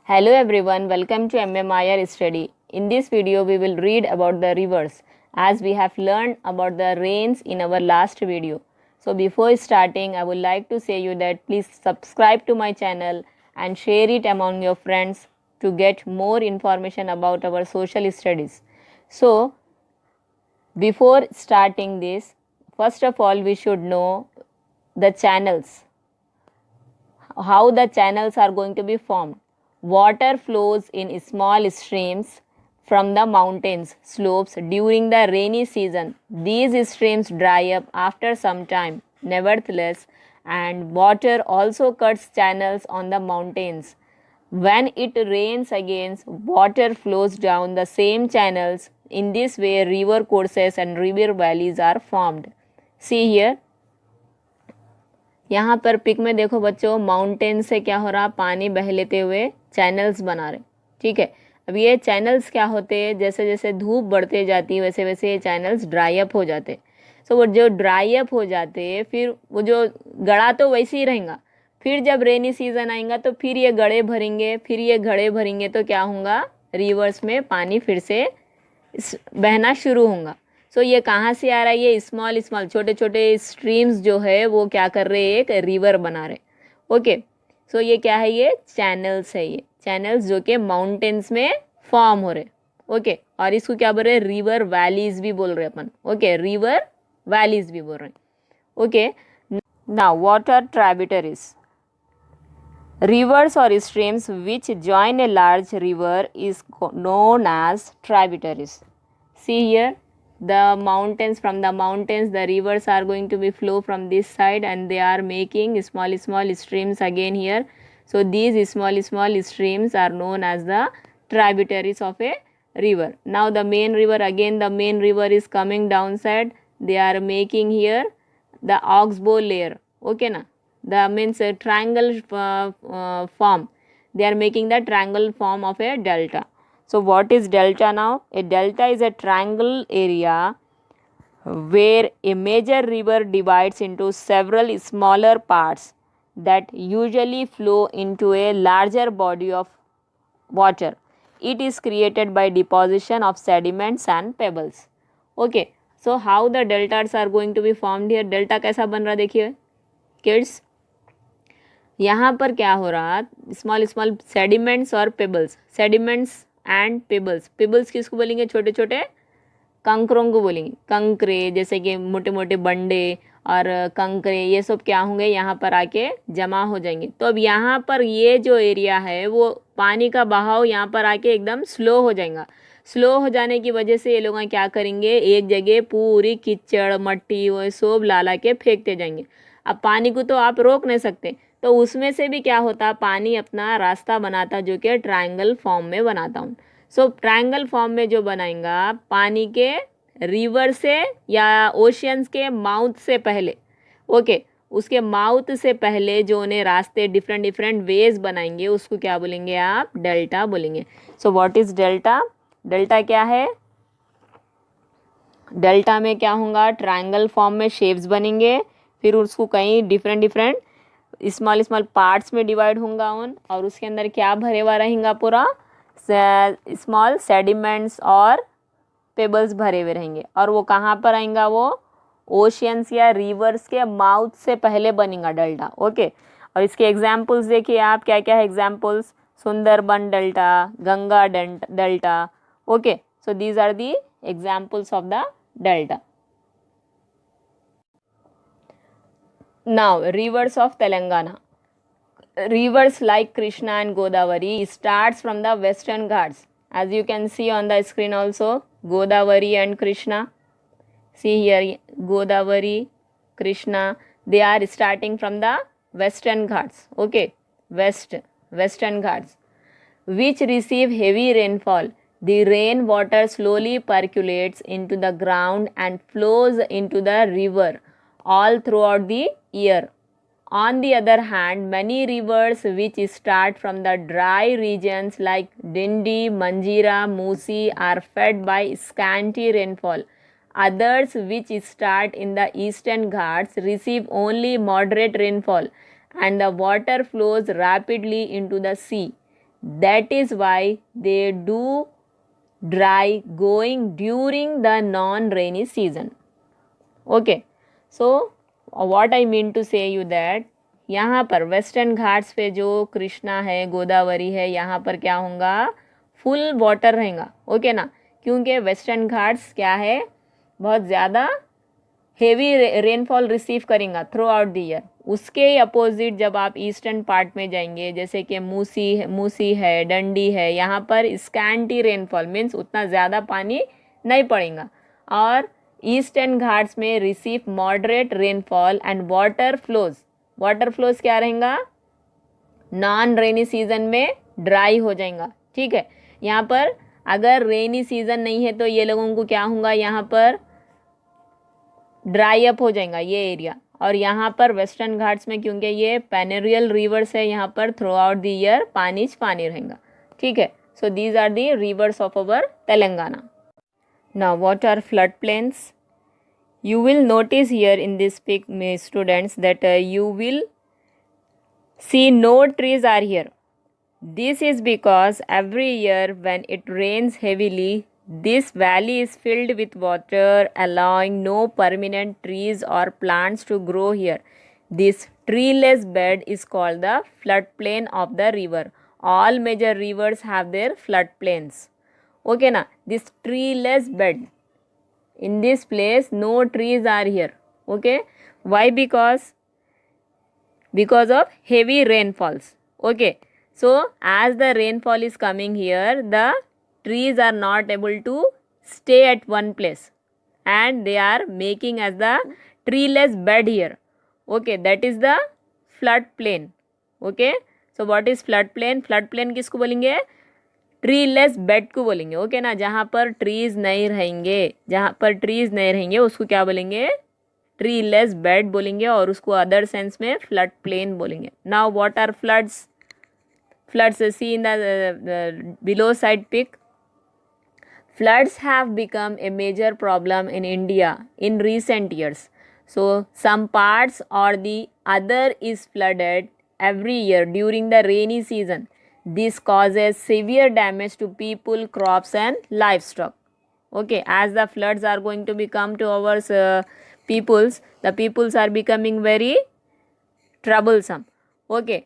Hello everyone, welcome to MMIR study. In this video, we will read about the rivers as we have learned about the rains in our last video. So before starting, I would like to say you that please subscribe to my channel and share it among your friends to get more information about our social studies. So before starting this, first of all, we should know the channels, how the channels are going to be formed. Water flows in small streams from the mountains slopes during the rainy season. These streams dry up after some time, nevertheless, and water also cuts channels on the mountains. When it rains again, water flows down the same channels. In this way, river courses and river valleys are formed. See here, यहाँ पर pick में देखो बच्चों, mountain से क्या हो रहा, पानी बह लेते हुए चैनल्स बना रहे। ठीक है, अब ये चैनल्स क्या होते हैं, जैसे जैसे धूप बढ़ते जाती है वैसे वैसे ये चैनल्स ड्राई अप हो जाते। सो वो जो ड्राई अप हो जाते फिर वो जो गड़ा तो वैसे ही रहेगा, फिर जब रेनी सीजन आएगा तो फिर ये गड़े भरेंगे, फिर ये गड़े भरेंगे तो क्या होगा, रिवर्स में पानी फिर से बहना शुरू होगा। सो ये कहाँ से आ रहा है, ये स्मॉल स्मॉल छोटे छोटे स्ट्रीम्स जो है वो क्या कर रहे हैं, एक रिवर बना रहे। ओके, सो ये क्या है, ये चैनल्स है, ये चैनल्स जो कि माउंटेन्स में फॉर्म हो रहे। ओके, और इसको क्या बोल रहे हैं, रिवर वैलीज भी बोल रहे अपन। ओके, रिवर वैलीज भी बोल रहे हैं। Okay, now water tributaries, rivers or streams which join a large river is known as tributaries. See here, the mountains, from the mountains the rivers are going to be flow from this side and they are making small small streams again here. So these small small streams are known as the tributaries of a river. Now the main river, again the main river is coming downside, they are making here the oxbow layer. Okay na, the means a triangle form, they are making the triangle form of a delta. So what is delta now? A delta is a triangle area where a major river divides into several smaller parts that usually flow into a larger body of water. It is created by deposition of sediments and pebbles. Okay, so how the deltas are going to be formed here? Delta कैसा बन रहा देखिए kids, यहाँ पर क्या हो रहा, small small sediments और pebbles, sediments and pebbles. Pebbles किसको बोलेंगे, छोटे छोटे कंकरों को बोलेंगे, कंकरे जैसे कि मोटे मोटे बंडे और कंकरे, ये सब क्या होंगे, यहाँ पर आके जमा हो जाएंगे। तो अब यहाँ पर ये जो एरिया है वो पानी का बहाव यहाँ पर आके एकदम स्लो हो जाएगा। स्लो हो जाने की वजह से ये लोग क्या करेंगे, एक जगह पूरी कीचड़ मट्टी वो सब ला ला के फेंकते जाएंगे। अब पानी को तो आप रोक नहीं सकते, तो उसमें से भी क्या होता, पानी अपना रास्ता बनाता जो कि ट्रायंगल फॉर्म में बनाता हूँ। सो ट्रायंगल फॉर्म में जो बनाएगा, पानी के रिवर से या ओशियंस के माउथ से पहले, ओके, उसके माउथ से पहले जो उन्हें रास्ते डिफरेंट डिफरेंट वेज बनाएंगे उसको क्या बोलेंगे आप, डेल्टा बोलेंगे। So what is delta? Delta क्या है, डेल्टा में क्या होगा, ट्रायंगल फॉर्म में शेप्स बनेंगे, फिर उसको कहीं different different small small parts में डिवाइड होगा उन, और उसके अंदर क्या भरे हुआ रहेगा, पूरा स्मॉल सेडिमेंट्स और पेबल्स भरे हुए रहेंगे। और वो कहाँ पर आएगा, वो ओशियंस या रिवर्स के माउथ से पहले बनेगा डेल्टा। ओके, और इसके एग्जाम्पल्स देखिए आप, क्या क्या है examples, Sundarban delta, Ganga delta. Okay, so these are the examples of the delta. Now rivers of Telangana. Rivers like Krishna and Godavari starts from the western Ghats. As you can see on the screen also, Godavari and Krishna. See here, Godavari, Krishna, they are starting from the western Ghats. Okay, western Ghats, which receive heavy rainfall. The rain water slowly percolates into the ground and flows into the river all throughout the year. On the other hand, many rivers which start from the dry regions like Dindi, Manjira, Musi are fed by scanty rainfall. Others which start in the eastern Ghats receive only moderate rainfall and the water flows rapidly into the sea. That is why they do dry going during the non-rainy season. Okay, so what I mean to say you that यहाँ पर western Ghats पे जो कृष्णा है, गोदावरी है, यहाँ पर क्या होगा, फुल वाटर रहेगा. ओके ना, क्योंकि वेस्टर्न घाट्स क्या है, बहुत ज़्यादा हेवी रेनफॉल रिसीव करेगा थ्रू आउट द ईयर. उसके अपोजिट जब आप ईस्टर्न पार्ट में जाएंगे, जैसे कि मूसी है, डंडी है, यहाँ पर स्कैंटी रेनफॉल मीन्स उतना ज़्यादा पानी नहीं पड़ेगा. और ईस्टर्न घाट्स में receive moderate rainfall and water flows क्या रहेगा, नॉन रेनी सीजन में ड्राई हो जाएगा. ठीक है, यहाँ पर अगर रेनी सीजन नहीं है तो ये लोगों को क्या होगा, यहाँ पर ड्राई अप हो जाएगा ये एरिया. और यहाँ पर वेस्टर्न घाट्स में क्योंकि ये पेनेरियल रिवर्स है, यहाँ पर थ्रू आउट द ईयर पानी रहेगा. ठीक है, so these are the rivers of our Telangana. Now what are flood plains? You will notice here in this pic, students, that you will see no trees are here. This is because every year when it rains heavily, this valley is filled with water, allowing no permanent trees or plants to grow here. This treeless bed is called the floodplain of the river. All major rivers have their floodplains. Okay na, this treeless bed. In this place no trees are here. Okay, why? Because of heavy rainfalls. Okay, so as the rainfall is coming here, the trees are not able to stay at one place and they are making as the treeless bed here. Okay, that is the flood plain. Okay, so what is flood plain? Flood plain किसको बोलेंगे, treeless bed को बोलेंगे. Okay ना, जहाँ पर trees नहीं रहेंगे उसको क्या बोलेंगे, ट्रीलेस बेड बोलेंगे, और उसको अदर सेंस में फ्लड प्लेन बोलेंगे. Now what are floods? See in the below side pic. Floods have become a major problem in India in recent years. So some parts or the other is flooded every year during the rainy season. This causes severe damage to people, crops and livestock. Okay, as the floods are going to become to our peoples, the peoples are becoming very troublesome. Okay,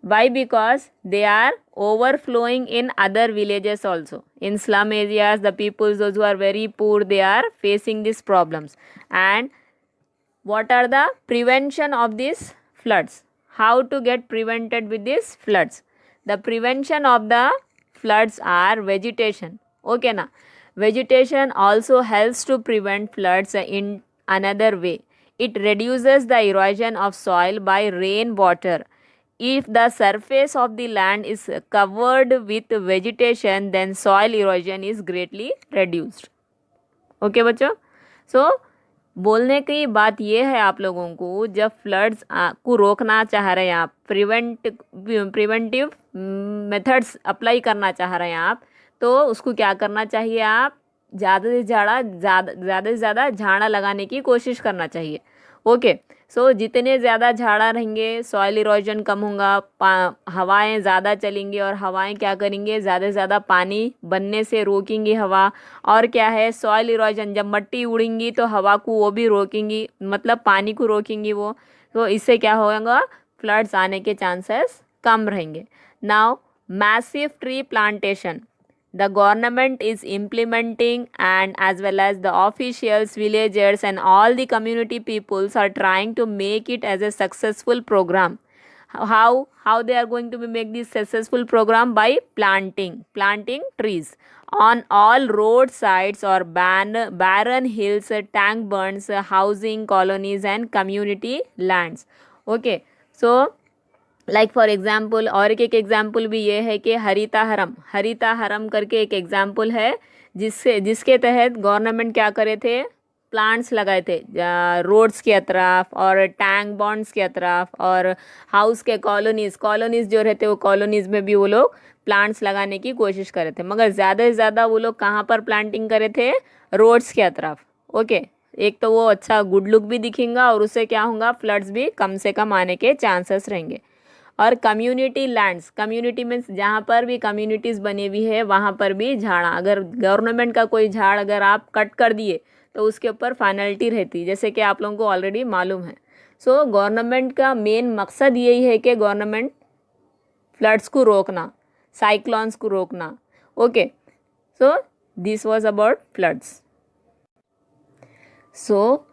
why? Because they are overflowing in other villages also. In slum areas, the peoples, those who are very poor, they are facing these problems. And what are the prevention of these floods? How to get prevented with these floods? The prevention of the floods are vegetation. Okay na? Vegetation also helps to prevent floods in another way. It reduces the erosion of soil by rainwater. If the surface of the land is covered with vegetation, then soil erosion is greatly reduced. Okay बच्चों? So बोलने की बात ये है आप लोगों को, जब फ्लड्स को रोकना चाह रहे हैं आप, प्रिवेंटिव मेथड्स अप्लाई करना चाह रहे हैं आप, तो उसको क्या करना चाहिए, आप ज़्यादा से ज़्यादा झाड़ा लगाने की कोशिश करना चाहिए. ओके, सो जितने ज़्यादा झाड़ा रहेंगे सॉइल इरोजन कम होगा, हवाएं ज़्यादा चलेंगी, और हवाएं क्या करेंगे, ज़्यादा से ज़्यादा पानी बनने से रोकेंगी हवा. और क्या है, सॉइल इरोजन, जब मट्टी उड़ेंगी तो हवा को वो भी रोकेंगी, मतलब पानी को रोकेंगी वो. तो इससे क्या होगा, फ्लड्स आने के चांसेस कम रहेंगे. Now massive tree plantation the government is implementing, and as well as the officials, villagers and all the community peoples are trying to make it as a successful program. How they are going to make this successful program? By planting trees on all roadsides or barren hills, tank burns, housing colonies and community lands. Okay, so like for example, और एक example भी ये है कि हरिता हरम करके एक example है, जिसके तहत गवर्नमेंट क्या करे थे, प्लांट्स लगाए थे रोड्स के अतराफ और टैंक बॉन्ड्स के अतराफ, और हाउस के कॉलोनीज़ जो रहते वो कॉलोनीज़ में भी वो लोग प्लांट्स लगाने की कोशिश करे थे. मगर ज़्यादा से ज़्यादा वो लोग कहाँ पर प्लांटिंग करे थे, रोड्स के अतराफ. ओके, एक तो वो अच्छा गुड लुक भी दिखेगा और उससे क्या होगा, फ्लड्स भी कम से कम आने के चांसेस रहेंगे. और कम्युनिटी लैंड्स, कम्युनिटी मीन्स जहाँ पर भी कम्युनिटीज़ बनी हुई है वहाँ पर भी झाड़ा, अगर गवर्नमेंट का कोई झाड़ अगर आप कट कर दिए तो उसके ऊपर पेनल्टी रहती, जैसे कि आप लोगों को ऑलरेडी मालूम है। सो गवर्नमेंट का मेन मकसद यही है कि गवर्नमेंट फ्लड्स को रोकना, साइक्लोन्स को रोकना। Okay, so this was about floods. So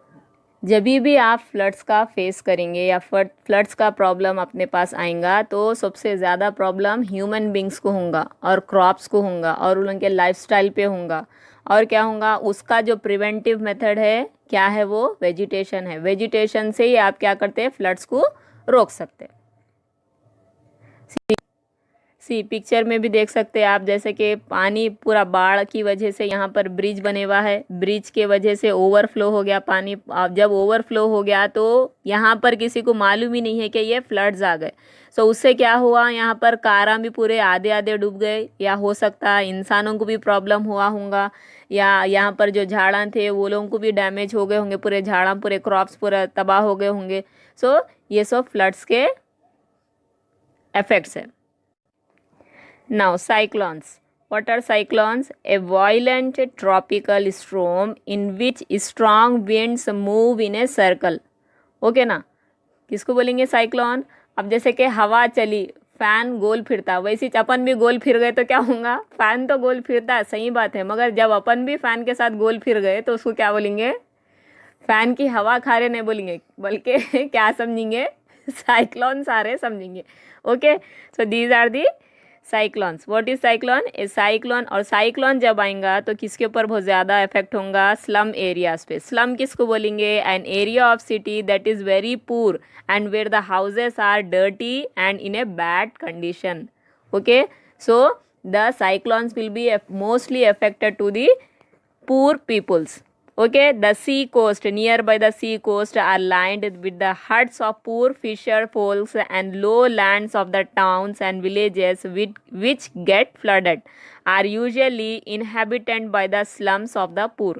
जब भी आप फ्लड्स का फेस करेंगे या फ्लड्स का प्रॉब्लम अपने पास आएगा तो सबसे ज़्यादा प्रॉब्लम ह्यूमन बींग्स को होगा और क्रॉप्स को होगा और उनके लाइफस्टाइल पे होगा। और क्या होगा, उसका जो प्रिवेंटिव मेथड है क्या है, वो वेजिटेशन है। वेजिटेशन से ही आप क्या करते हैं, फ्लड्स को रोक सकते हैं। पिक्चर में भी देख सकते हैं आप, जैसे कि पानी पूरा बाढ़ की वजह से यहाँ पर ब्रिज बने हुआ है, ब्रिज के वजह से ओवरफ्लो हो गया पानी। अब जब ओवरफ्लो हो गया तो यहाँ पर किसी को मालूम ही नहीं है कि ये फ्लड्स आ गए। सो उससे क्या हुआ, यहाँ पर कारा भी पूरे आधे आधे डूब गए, या हो सकता है इंसानों को भी प्रॉब्लम हुआ होगा, या यहाँ पर जो झाड़ा थे वो लोगों को भी डैमेज हो गए होंगे, पूरे झाड़ा पूरे क्रॉप्स पूरा तबाह हो गए होंगे। सो ये सब फ्लड्स के इफेक्ट्स है। Now, cyclones. What are cyclones? A violent tropical storm in which strong winds move in a circle. Okay ना, किसको बोलेंगे साइक्लोन? अब जैसे कि हवा चली, फैन गोल फिरता, वैसे अपन भी गोल फिर गए तो क्या होगा, फैन तो गोल फिरता है, सही बात है, मगर जब अपन भी फैन के साथ गोल फिर गए तो उसको क्या बोलेंगे, फैन की हवा खा रहे नहीं बोलेंगे, बल्कि क्या समझेंगे, साइक्लोन्स आ रहे समझेंगे। Okay, so these are the cyclones. What is cyclone? A cyclone, और साइक्लोन जब आएगा तो किसके ऊपर बहुत ज़्यादा इफेक्ट होगा, स्लम एरियाज पे। स्लम किसको बोलेंगे, an area of city that is very poor and where the houses are dirty and in a bad condition. Okay, so the cyclones will be mostly affected to the poor peoples. Okay, the sea coast, nearby the sea coast are lined with the huts of poor fisher folks and low lands of the towns and villages which get flooded are usually inhabited by the slums of the poor.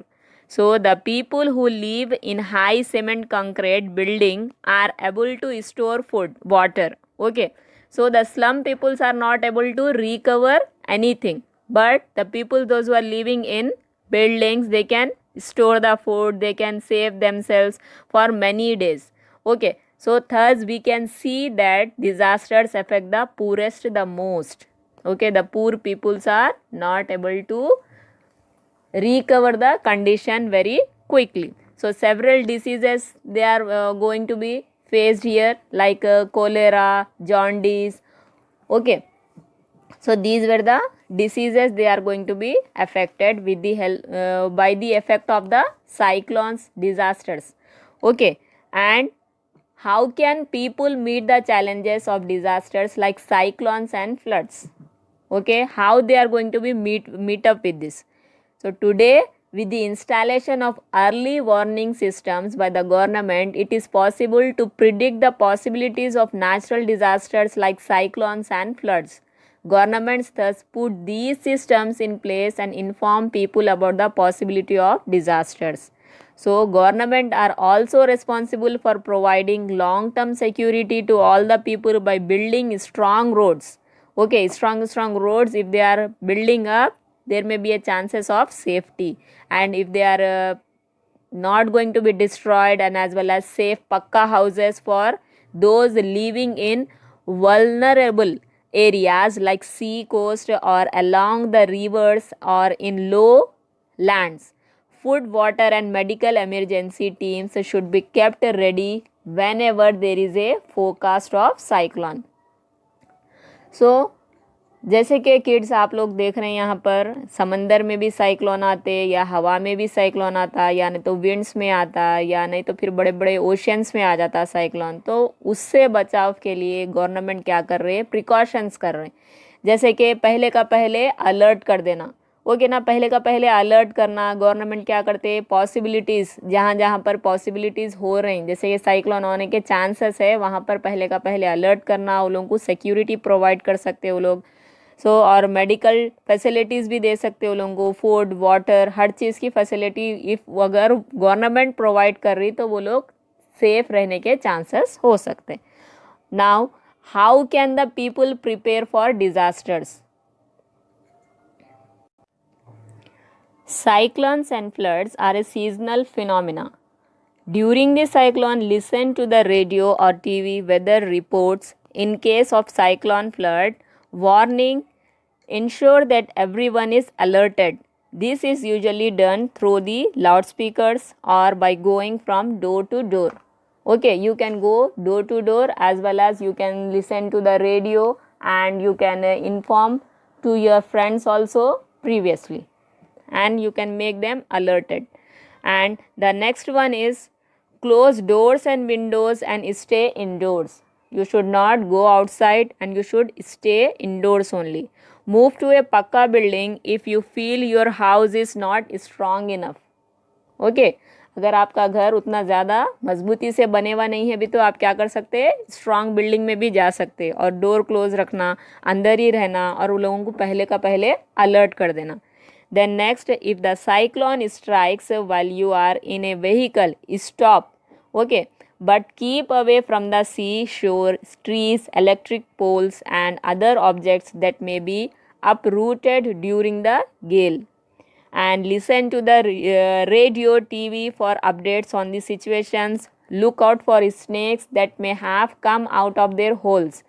So the people who live in high cement concrete building are able to store food, water. Okay, so the slum peoples are not able to recover anything, but the people those who are living in buildings, they can store the food, they can save themselves for many days. Okay, so thus we can see that disasters affect the poorest the most. Okay, the poor peoples are not able to recover the condition very quickly. So several diseases they are going to be faced here, like cholera, jaundice. Okay, so these were the diseases they are going to be affected with the by the effect of the cyclones, disasters. Okay, and how can people meet the challenges of disasters like cyclones and floods? Okay, how they are going to be meet up with this? So today, with the installation of early warning systems by the government, it is possible to predict the possibilities of natural disasters like cyclones and floods. Governments thus put these systems in place and inform people about the possibility of disasters. So government are also responsible for providing long-term security to all the people by building strong roads. Okay, strong roads, if they are building up, there may be a chances of safety, and if they are not going to be destroyed, and as well as safe pakka houses for those living in vulnerable areas like sea coast or along the rivers or in low lands. Food, water and medical emergency teams should be kept ready whenever there is a forecast of cyclone. So जैसे कि kids आप लोग देख रहे हैं यहाँ पर, समंदर में भी साइक्लोन आते, या हवा में भी साइक्लोन आता, या नहीं तो विंड्स में आता, या नहीं तो फिर बड़े बड़े ओशियंस में आ जाता साइक्लोन। तो उससे बचाव के लिए गवर्नमेंट क्या कर रहे हैं, प्रिकॉशंस कर रहे हैं। जैसे कि पहले का पहले अलर्ट कर देना। ओके ना, पहले का पहले अलर्ट करना। गवर्नमेंट क्या करते हैं, पॉसिबिलिटीज़ जहाँ जहाँ पर पॉसिबिलिटीज़ हो रही हैं, जैसे ये साइक्लोन होने के चांसेस है, वहाँ पर पहले का पहले अलर्ट करना। वो लोगों को सिक्योरिटी प्रोवाइड कर सकते हैं वो लोग। और मेडिकल फैसिलिटीज़ भी दे सकते हो लोगों को, फूड, वाटर, हर चीज़ की फैसिलिटी इफ़ अगर गवर्नमेंट प्रोवाइड कर रही तो वो लोग सेफ रहने के चांसेस हो सकते हैं। Now How can the people prepare for disasters? Cyclones and floods are a seasonal phenomena. During the cyclone, listen to the radio or TV weather reports. In case of cyclone flood warning, ensure that everyone is alerted. This is usually done through the loudspeakers or by going from door to door. Okay, you can go door to door as well as you can listen to the radio and you can inform to your friends also previously, and you can make them alerted. And the next one is close doors and windows and stay indoors. You should not go outside and you should stay indoors only. Move to a pakka building if you feel your house is not strong enough. Okay अगर आपका घर उतना ज़्यादा मजबूती से बने हुआ नहीं है अभी, तो आप क्या कर सकते हैं, स्ट्रांग बिल्डिंग में भी जा सकते हैं और डोर क्लोज रखना, अंदर ही रहना और उन लोगों को पहले का पहले अलर्ट कर देना. Then next, if the cyclone strikes while you are in a vehicle, stop. Okay, but keep away from the sea, shore, trees, electric poles and other objects that may be uprooted during the gale. And listen to the radio, TV for updates on the situations. Look out for snakes that may have come out of their holes.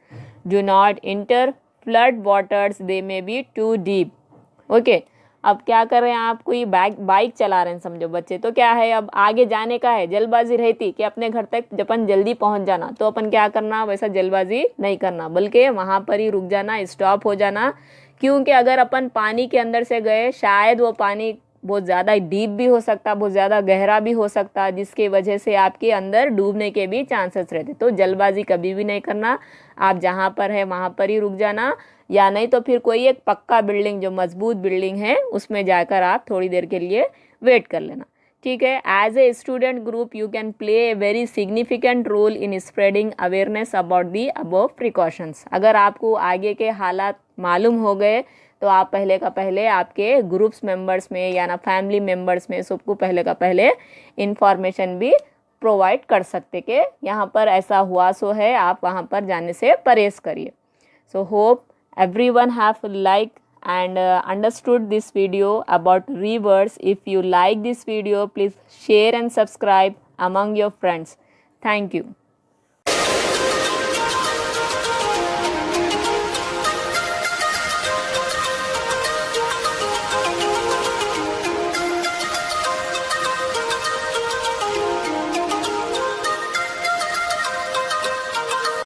Do not enter flood waters, they may be too deep. Okay, अब क्या कर रहे हैं, आप कोई bike चला रहे हैं समझो बच्चे, तो क्या है, अब आगे जाने का है, जल्दबाजी रहती कि अपने घर तक अपन जल्दी पहुंच जाना, तो अपन क्या करना, वैसा जल्दबाजी नहीं करना बल्कि वहाँ पर ही रुक जाना, स्टॉप हो जाना. क्योंकि अगर अपन पानी के अंदर से गए, शायद वो पानी बहुत ज़्यादा डीप भी हो सकता, बहुत ज़्यादा गहरा भी हो सकता, जिसकी वजह से आपके अंदर डूबने के भी चांसेस रहते. तो जल्दबाजी कभी भी नहीं करना, आप जहाँ पर है वहाँ पर ही रुक जाना, या नहीं तो फिर कोई एक पक्का बिल्डिंग जो मजबूत बिल्डिंग है उसमें जाकर आप थोड़ी देर के लिए वेट कर लेना. ठीक है. As a student group you can play a very significant role in spreading awareness about the above precautions. अगर आपको आगे के हालात मालूम हो गए तो आप पहले का पहले आपके ग्रुप्स मेंबर्स में या ना फैमिली मेंबर्स में सबको पहले का पहले इंफॉर्मेशन भी प्रोवाइड कर सकते कि यहाँ पर ऐसा हुआ सो है, आप वहाँ पर जाने से परहेज़ करिए. So hope everyone have liked and understood this video about rivers. If you like this video, please share and subscribe among your friends. Thank you.